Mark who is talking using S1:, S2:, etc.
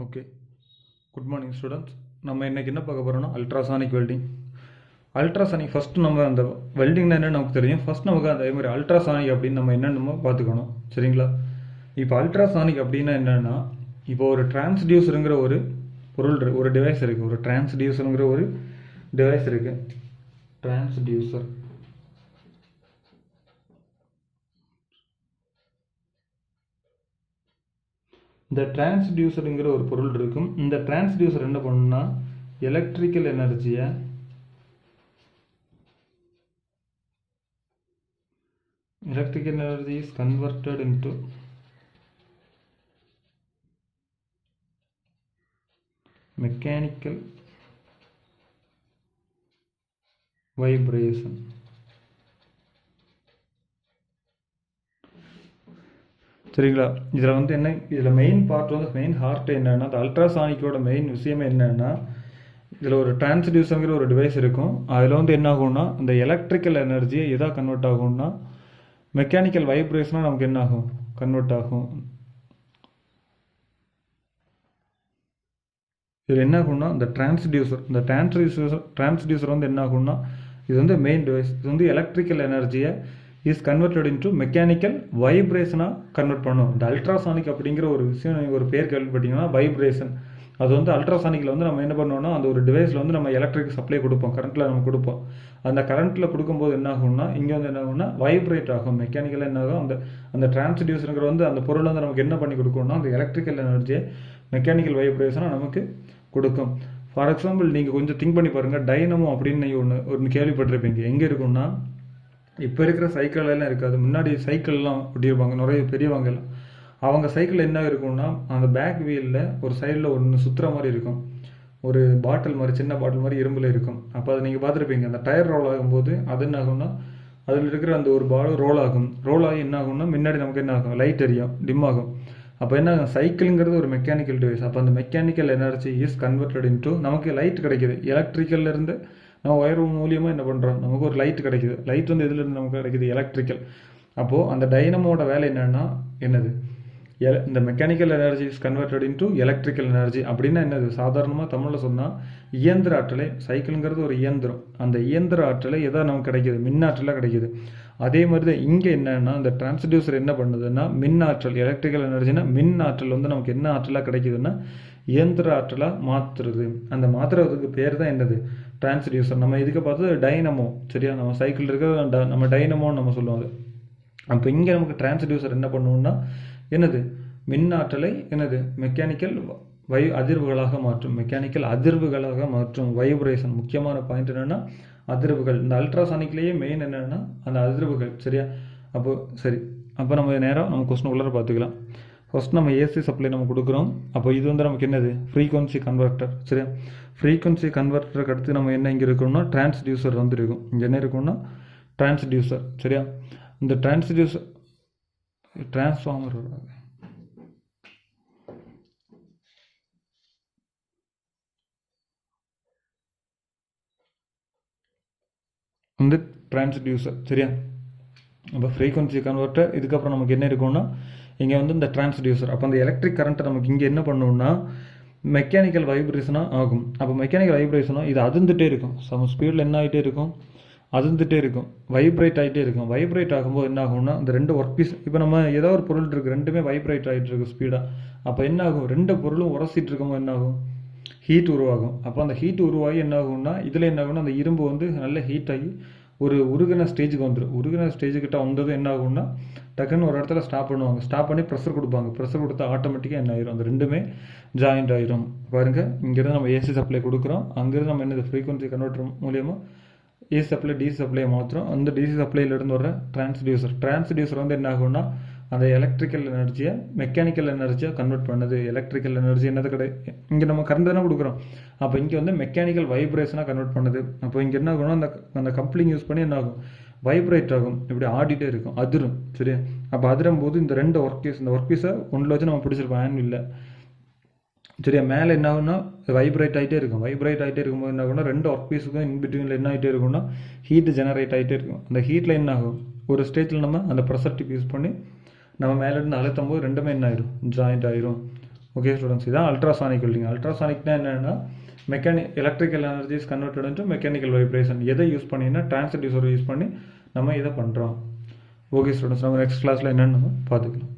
S1: Okay, good morning students. நம்ம இன்றைக்கி என்ன பார்க்க போகிறோம்னா அல்ட்ராசானிக் வெல்டிங். அல்ட்ராசானிக் ஃபஸ்ட்டு நம்ம அந்த வெல்டிங்னா என்னென்னு நமக்கு தெரியும். ஃபஸ்ட் நமக்கு அதே மாதிரி அல்ட்ராசானிக் அப்படின்னு நம்ம என்னென்னமோ பார்த்துக்கணும், சரிங்களா? இப்போ அல்ட்ராசானிக் அப்படின்னா என்னென்னா, இப்போ ஒரு டிரான்ஸ்டியூசருங்கிற ஒரு பொருள் ஒரு டிவைஸ் இருக்குது. ஒரு டிரான்ஸ்டியூசருங்கிற ஒரு டிவைஸ் இருக்குது. டிரான்ஸ்டியூசர் இந்த டிரான்ஸ்டியூசருங்கிற ஒரு பொருள் இருக்கும். இந்த டிரான்ஸ்டியூசர் என்ன பண்ணுன்னா எலக்ட்ரிக்கல் எனர்ஜியை is converted into mechanical vibration. சரிங்களா? இதில் வந்து என்ன, இதில் மெயின் பார்ட் வந்து மெயின் ஹார்ட் என்னென்னா, அந்த அல்ட்ராசானிக்கோட மெயின் விஷயமே என்னென்னா, இதில் ஒரு டிரான்ஸ்டியூசருங்கிற ஒரு டிவைஸ் இருக்கும். அதில் வந்து என்ன ஆகும்னா, இந்த எலக்ட்ரிக்கல் எனர்ஜியை எதாக கன்வெர்ட் ஆகும்னா மெக்கானிக்கல் வைப்ரேஷனாக நமக்கு என்ன ஆகும், கன்வெர்ட் ஆகும். இதில் என்ன ஆகும்னா இந்த டிரான்ஸ்டியூசர் வந்து என்ன ஆகும்னா, இது வந்து மெயின் டிவைஸ். இது வந்து எலக்ட்ரிக்கல் எனர்ஜியை இஸ் கன்வெர்டட் இன்டு மெக்கானிக்கல் வைப்ரேஷனாக கன்வெர்ட் பண்ணும். இந்த அல்ட்ராசானிக் அப்படிங்கிற ஒரு விஷயம் நீங்கள் ஒரு பேர் கேள்விப்பட்டீங்கன்னா வைப்ரேஷன். அது வந்து அல்ட்ராசானிக்கில் வந்து நம்ம என்ன பண்ணுவோம்னா, அந்த ஒரு டிவைஸில் வந்து நம்ம எலக்ட்ரிக் சப்ளை கொடுப்போம், கரண்ட்டில் நம்ம கொடுப்போம். அந்த கரண்ட்டில் கொடுக்கும்போது என்ன ஆகும்னா, இங்கே வந்து என்ன ஆகும்னா வைப்ரேட் ஆகும். மெக்கானிக்கலாக என்ன ஆகும், அந்த டிரான்ஸ்டியூசருங்கிற வந்து அந்த பொருள் வந்து நமக்கு என்ன பண்ணி கொடுக்கணும்னா, அந்த எலக்ட்ரிக்கல் எனர்ஜியை மெக்கானிக்கல் வைப்ரேஷனாக நமக்கு கொடுக்கும். ஃபார் எக்ஸாம்பிள் நீங்கள் கொஞ்சம் திங்க் பண்ணி பாருங்கள். டைனமோ அப்படின்னு நீங்கள் ஒன்று கேள்விப்பட்டிருப்பீங்க. எங்கே இருக்குன்னா, இப்போ இருக்கிற சைக்கிளெல்லாம் இருக்காது. முன்னாடி சைக்கிள்லாம் ஒட்டியிருப்பாங்க நிறைய பெரியவங்க எல்லாம். அவங்க சைக்கிள் என்ன இருக்கும்னா, அந்த பேக் வீலில் ஒரு சைடில் ஒன்று சுற்றுற மாதிரி இருக்கும். ஒரு பாட்டில் மாதிரி, சின்ன பாட்டில் மாதிரி இரும்பில் இருக்கும். அப்போ அதை நீங்கள் பார்த்துருப்பீங்க. அந்த டயர் ரோல் ஆகும்போது அது என்ன ஆகும்னா, அதில் இருக்கிற அந்த ஒரு பால் ரோல் ஆகும். ரோல் ஆகி என்ன ஆகும்னா, முன்னாடி நமக்கு என்ன ஆகும், லைட் எரியும், டிம் ஆகும். அப்போ என்ன ஆகும், சைக்கிளுங்கிறது ஒரு மெக்கானிக்கல் டிவைஸ். அப்போ அந்த mechanical energy is converted into நமக்கு லைட் கிடைக்கிது. எலக்ட்ரிக்கல்லேருந்து நம்ம ஒயர் மூலியமாக என்ன பண்ணுறோம், நமக்கு ஒரு லைட் கிடைக்கிது. லைட் வந்து எதுலேருந்து நமக்கு கிடைக்கிது, எலக்ட்ரிக்கல். அப்போது அந்த டைனமோட வேலை என்னென்னா என்னது, இந்த mechanical energy is converted into electrical energy அப்படின்னா என்னது, சாதாரணமாக தமிழில் சொன்னால் இயந்திர ஆற்றலை. சைக்கிளுங்கிறது ஒரு இயந்திரம். அந்த இயந்திர ஆற்றலை எதாவது நமக்கு கிடைக்கிது, மின்னாற்றலாக கிடைக்கிது. அதே மாதிரி தான் இங்கே என்னென்னா, இந்த டிரான்ஸ்டியூசர் என்ன பண்ணுதுன்னா மின் ஆற்றல், எலக்ட்ரிக்கல் எனர்ஜினா மின் ஆற்றல் வந்து நமக்கு என்ன ஆற்றலாக கிடைக்குதுன்னா இயந்திர ஆற்றலாக மாற்றுறது. அந்த மாற்றுறதுக்கு பேர் தான் என்னது, டிரான்ஸ்டியூசர். நம்ம இதுக்கு பார்த்தது டைனமோ, சரியா? நம்ம சைக்கிள் இருக்கிற நம்ம டைனமோன்னு நம்ம சொல்லுவோம் அது. அப்போ இங்கே நமக்கு டிரான்ஸ்டியூசர் என்ன பண்ணுவோம்னா என்னது, மின் ஆற்றலை என்னது மெக்கானிக்கல் அதிர்வுகளாக மாற்றும். மெக்கானிக்கல் அதிர்வுகளாக மாற்றும். வைப்ரேஷன் முக்கியமான பாயிண்ட் என்னென்னா அதிர்வுகள். இந்த அல்ட்ராசானிக்லேயே மெயின் என்னென்னா அந்த அதிர்வுகள், சரியா? சரி, அப்போ நம்ம கொஸ்டினுக்குள்ளே பார்த்துக்கலாம். ஃபஸ்ட் நம்ம ஏசி சப்ளை நம்ம கொடுக்குறோம். அப்போ இது வந்து நமக்கு என்னது, ஃப்ரீக்வன்சி கன்வெர்ட்டர், சரியா? ஃப்ரீக்வன்சி கன்வெர்ட்டருக்கு அடுத்து நம்ம என்ன இங்கே இருக்கணும்னா டிரான்ஸ்டியூசர் வந்து இருக்கும். இங்கே என்ன இருக்கும்னா டிரான்ஸ்டியூசர், சரியா? இந்த டிரான்ஸ்டியூசர் டிரான்ஸ்ஃபார்மர் வந்து டிரான்ஸ்டியூசர், சரியா? அப்போ ஃப்ரீக்வன்சி கன்வெர்ட்டர். இதுக்கப்புறம் நமக்கு என்ன இருக்கும்னா இங்கே வந்து இந்த டிரான்ஸ்டியூசர். அப்போ அந்த எலக்ட்ரிக் கரண்ட்டை நமக்கு இங்கே என்ன பண்ணணும்னா மெக்கானிக்கல் வைப்ரேஷனாக ஆகும். அப்போ மெக்கானிக்கல் வைப்ரேஷனாக இது அதிர்ந்துகிட்டே இருக்கும். சம ஸ்பீடில் என்ன ஆகிட்டே இருக்கும், அதிர்ந்துகிட்டே இருக்கும், வைப்ரேட் ஆகிட்டே இருக்கும். வைப்ரேட் ஆகும்போது என்ன ஆகும்னா இந்த ரெண்டு ஒர்க் பீஸ், இப்போ நம்ம ஏதோ ஒரு பொருள் இருக்குது, ரெண்டுமே வைப்ரேட் ஆகிட்டு இருக்கு ஸ்பீடாக. அப்போ என்ன ஆகும், ரெண்டு பொருளும் உரசிட்டு இருக்கும்போது என்ன ஆகும், ஹீட் உருவாகும். அப்போ அந்த ஹீட் உருவாகி என்ன ஆகும்னா இதில் என்ன ஆகும்னா அந்த இரும்பு வந்து நல்ல ஹீட் ஆகி ஒரு உருகின ஸ்டேஜுக்கு வந்துடும். உருகின ஸ்டேஜுக்கிட்ட வந்தது என்ன ஆகும்னா டக்குன்னு ஒரு இடத்துல ஸ்டாப் பண்ணுவாங்க. ஸ்டாப் பண்ணி ப்ரெஷர் கொடுப்பாங்க. ப்ரெஷர் கொடுத்தா ஆட்டோமேட்டிக்காக என்ன ஆயிரும், அந்த ரெண்டுமே ஜாயிண்ட் ஆயிரும். பாருங்கள், இங்கேருந்து நம்ம ஏசி சப்ளை கொடுக்குறோம். அங்கேருந்து நம்ம என்னது ஃப்ரீக்வன்சி கன்வெர்ட்டர் மூலியமாக ஏசி சப்ளை டிசி சப்ளையை மாற்றுறோம். அந்த டிசி சப்ளையிலேருந்து வர டிரான்ஸ்டியூசர் வந்து என்ன ஆகும்னா அந்த எலக்ட்ரிக்கல் எனர்ஜியை மெக்கானிக்கல் எனர்ஜியாக கன்வெர்ட் பண்ணுது. எலக்ட்ரிக்கல் எனர்ஜி என்னது இங்கே நம்ம கரண்ட் தானே கொடுக்குறோம். அப்போ இங்கே வந்து மெக்கானிக்கல் வைப்ரேஷனாக கன்வெர்ட் பண்ணுது. அப்போ இங்கே என்ன ஆகும்னா அந்த கப்ளிங் யூஸ் பண்ணி என்ன ஆகும், வைப்ரேட் ஆகும், இப்படி ஆடிட்டே இருக்கும், அதிரும், சரியா? அப்போ அதிரும் போது இந்த ரெண்டு இந்த ஒர்க் பீஸை ஒன்றில் வச்சு நம்ம பிடிச்சிருப்போம் ஆன்வில்ல, சரியா? மேலே என்ன ஆகும்னா வைப்ரேட் ஆகிட்டே இருக்கும். வைப்ரேட் ஆகிட்டே இருக்கும்போது என்ன ஆகும்னா ரெண்டு ஒர்க் பீஸுக்கும் இன்பிட்வீனில் என்ன ஆகிட்டே இருக்கும்னா ஹீட் ஜெனரேட் ஆகிட்டே இருக்கும். அந்த ஹீட்டில் என்ன ஆகும், ஒரு ஸ்டேஜில் நம்ம அந்த ப்ரெஷர் டிப் யூஸ் பண்ணி நம்ம மேலேருந்து அழுத்தும் போது ரெண்டுமே என்ன ஆயிரும், ஜாயிண்ட் ஆயிரும். ஓகே ஸ்டூடெண்ட்ஸ், இதான் அல்ட்ராசானிக் வெல்டிங். அல்ட்ராசானிக்னா என்னென்னா electrical energy is converted into mechanical vibration. எதை யூஸ் பண்ணினா டிரான்ஸ்டியூசரை யூஸ் பண்ணி நம்ம இதை பண்ணுறோம். ஓகே ஸ்டூடெண்ட்ஸ், நம்ம நெக்ஸ்ட் கிளாஸில் என்னென்னு நம்ம பார்த்துக்கலாம்.